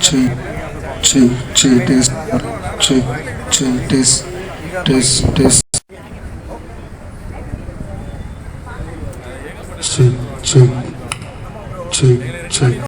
check, check, test, check, test, check, check.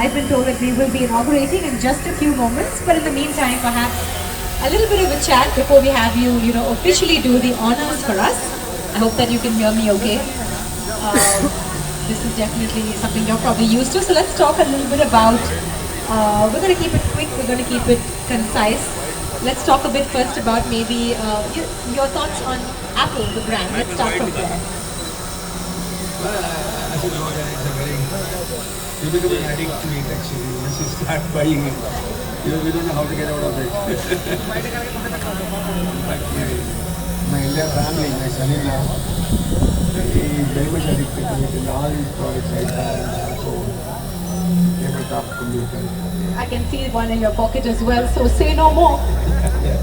I've been told that we will be inaugurating in just a few moments, but in the meantime, perhaps a little bit of a chat before we have you, officially do the honors for us. I hope that you can hear me okay. This is definitely something you're probably used to. So let's talk a little bit about, we're going to keep it quick, we're going to keep it concise. Let's talk a bit first about maybe your thoughts on Apple, the brand. Let's start from there. As you know, that it's a very, you become an addict to it actually. Once you start buying it, we don't know how to get out of it. But my entire family, my son-in-law, he is very much addicted to it, and all these products I have, so tabletop computer. I can see one in your pocket as well, so say no more. Yeah.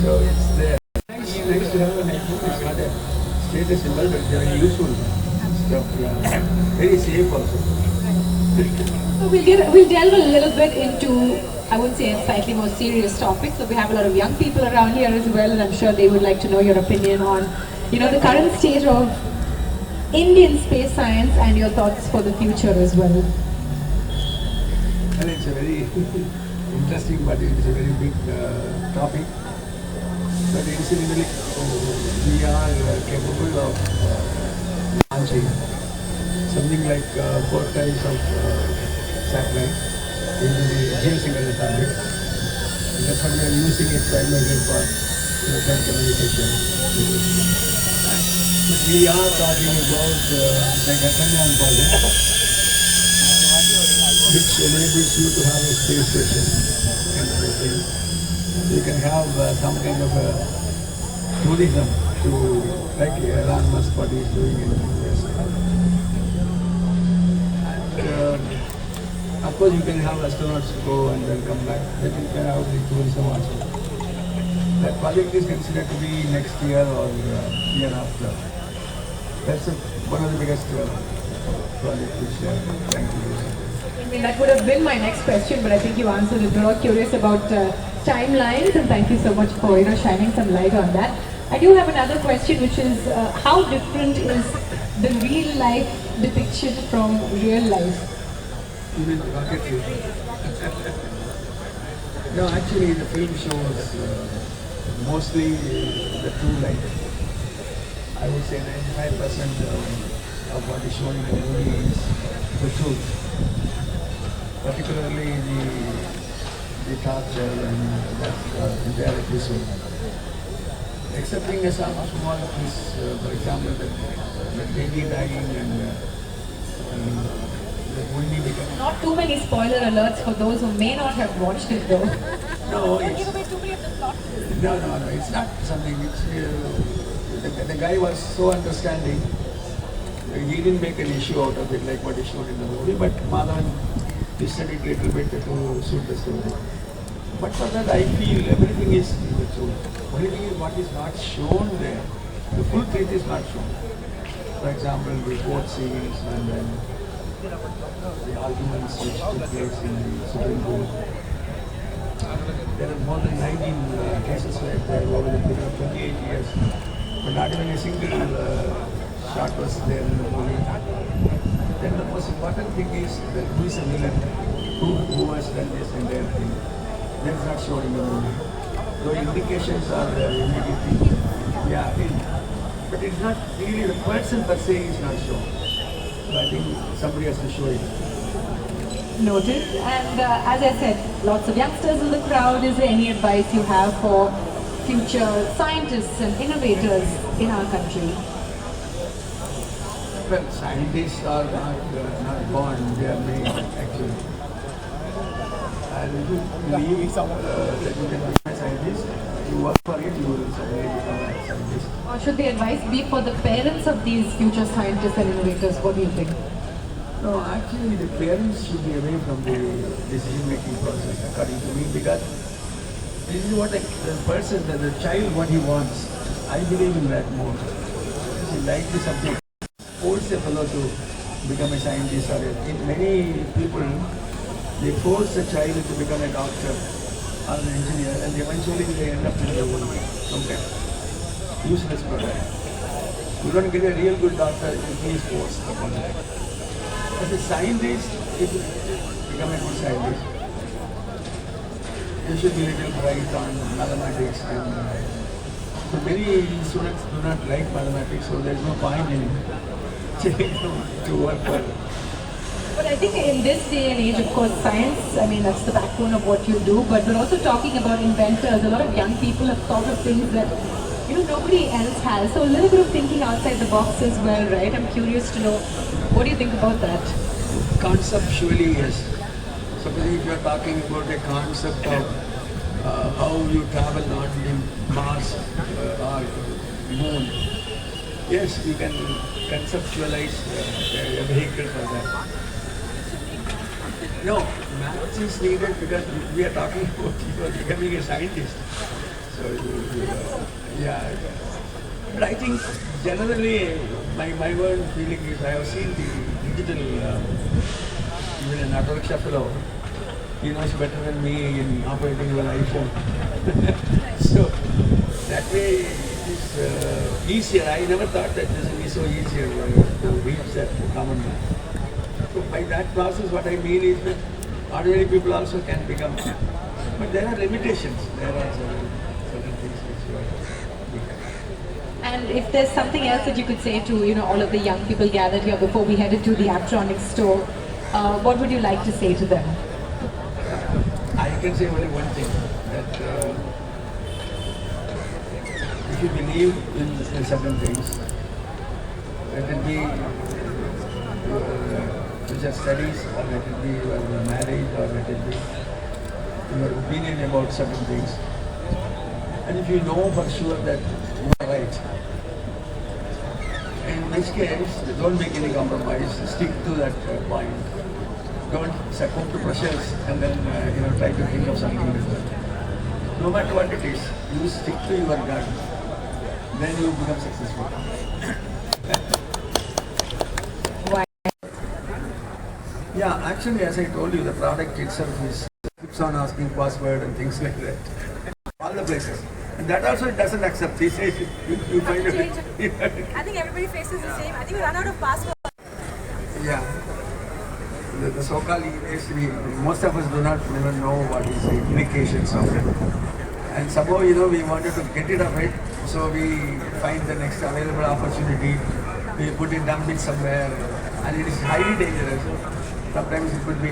So it's there. It's nice to have an iPhone. It's not a status symbol, but it's very useful stuff. Yeah. Very safe also. So we'll delve a little bit into, I wouldn't say a slightly more serious topic. So we have a lot of young people around here as well, and I'm sure they would like to know your opinion on, the current state of Indian space science and your thoughts for the future as well. Well, it's a very interesting, but it is a very big topic. But incidentally, we are capable of launching something like 4 kinds of satellites into the geosynchronous orbit. And that's what we are using it primarily for satellite communication. But we are talking about the Gaganyaan project, which enables you to have a space station and everything. You can have some kind of a tourism to, like Elon Musk what he's doing in the US. And of course you can have astronauts go and then come back. Then you can have the tourism also. That project is considered to be next year or year after. That's one of the biggest projects which we are trying to do. I mean, that would have been my next question, but I think you answered it. We're all curious about timelines, and thank you so much for shining some light on that. I do have another question, which is how different is the real life depiction from real life? You mean the rocketry? No, actually the film shows mostly the true life. I would say 95% of what is shown in the movie is the truth. Particularly the torture and that entire episode. Excepting some small piece, for example, the baby dying and the only becoming... Not too many spoiler alerts for those who may not have watched it though. No, Don't give away too many of the plot. No, it's not something which... the guy was so understanding. He didn't make an issue out of it like what is shown in the movie, but Madhavan twisted it a little bit to suit the story. But for that I feel everything is the truth. Only thing is what is not shown there. The full truth is not shown. For example, the boat scenes and then the arguments which took place in the Supreme Court. There are more than 19 cases where there over the period of 28 years, but not even a single shot was there in the movie. Then the most important thing is that who is a villain, who has done this entire thing. That is not shown in the movie. Though indications are there immediately, yeah, but it's not really the person per se is not shown. So I think somebody has to show it. Noted. And as I said, lots of youngsters in the crowd. Is there any advice you have for future scientists and innovators in our country? Well, scientists are not born, they are made actually. And if you believe that you can become a scientist, you work for it, you will certainly become a scientist. Or should the advice be for the parents of these future scientists and innovators? What do you think? No, actually the parents should be away from the decision-making process according to me, because this is what the person, the child, what he wants. I believe in that more. If he likes the subject, force a fellow to become a scientist, or many people, they force a child to become a doctor or an engineer, and eventually they end up in the world sometimes. Useless product. You don't get a real good doctor if he is forced upon it. As a scientist, if you become a good scientist, you should be a little bright on mathematics. And so many students do not like mathematics, so there is no point in to work for. But I think in this day and age, of course, science, I mean, that's the backbone of what you do, but we're also talking about inventors. A lot of young people have thought of things that, nobody else has. So a little bit of thinking outside the box as well, right? I'm curious to know, what do you think about that? Conceptually, yes. Suppose if you are talking about a concept of how you travel on the Mars or Moon, yes, you can conceptualize a vehicle for that. No, maths is needed because we are talking about you are becoming a scientist. So, yeah. But I think generally my own feeling is I have seen the digital, even an auto rickshaw fellow, he knows better than me in operating an iPhone. So that way it is easier. I never thought that this would be so easier to reach that common man. So by that process, what I mean is that ordinary people also can become, but there are limitations. There are certain things which you are. And if there's something else that you could say to all of the young people gathered here before we headed to the Aptronix store, what would you like to say to them? I can say only one thing, that if you believe in certain things, let it be your studies, or let it be your marriage, or let it be your opinion about certain things. And if you know for sure that you are right, in this case, don't make any compromise, stick to that point. Don't succumb to pressures and then try to think of something different. No matter what it is, you stick to your gun, then you become successful. Yeah, actually, as I told you, the product itself keeps on asking password and things like that. All the places. And that also it doesn't accept. He says you find a bit. I think everybody faces the same. I think we run out of password. Yeah. The so-called emails, most of us do not even know what is the implications of it. And somehow, we wanted to get rid of it, so we find the next available opportunity. We put it, dump it somewhere, and it is highly dangerous. Sometimes it could be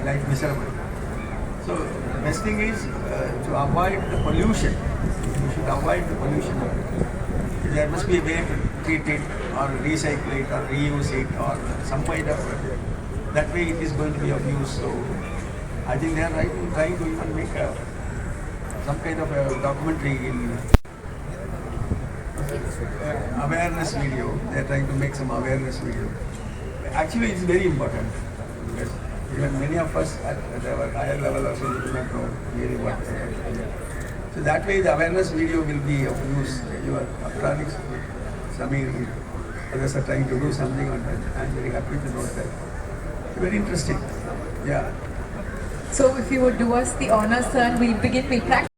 like miserable. So the best thing is to avoid the pollution. You should avoid the pollution. There must be a way to treat it, or recycle it, or reuse it, or some kind of. That way it is going to be of use. So I think they are trying to even make some kind of a documentary in awareness video. They are trying to make some awareness video. Actually, it's very important, because even many of us at our higher level also do not know really what. So that way the awareness video will be of use. Your Aptronix, Samir, others are trying to do something on that. I'm very happy to note that. Very interesting. Yeah. So if you would do us the honors, sir, and we'll begin, we'll practice.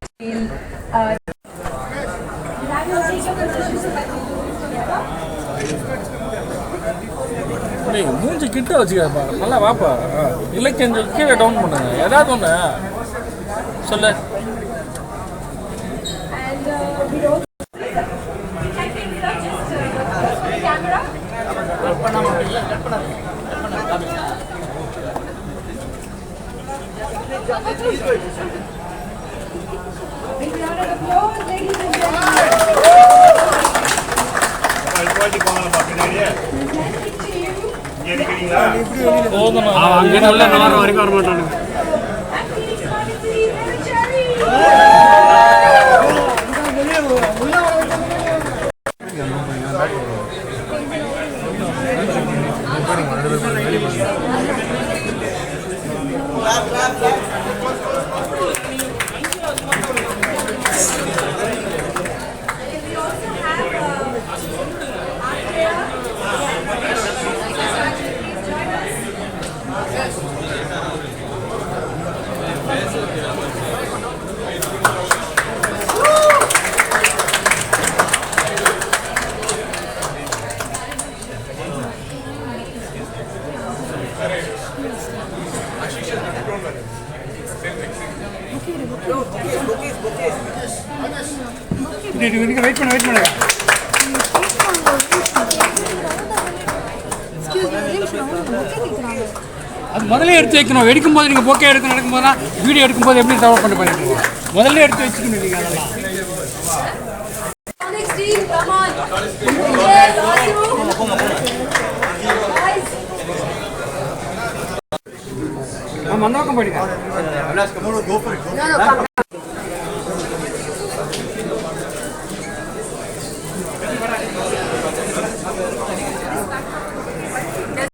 மூஞ்சி கிட்ட வச்சுக்கப்பா நல்லா வாப்பா இல்லை கொஞ்சம் கீழே down பண்ணுங்க ஏதாவது ஒன்று சொல்லு அங்கே நல்ல நேரம் வரைக்கும் வர மாட்டானுங்க வெயிட் பண்ணு அது முதல்ல எடுத்து வைக்கணும் எடுக்கும்போது நீங்கள் பொக்கே எடுக்கணும் எடுக்கும்போது தான் வீடியோ எடுக்கும்போது எப்படி டெவலப் பண்ணி பண்ணிட்டு முதல்ல எடுத்து வச்சுக்கணும் நீங்கள் அதெல்லாம் அந்த பக்கம் போயிடுங்க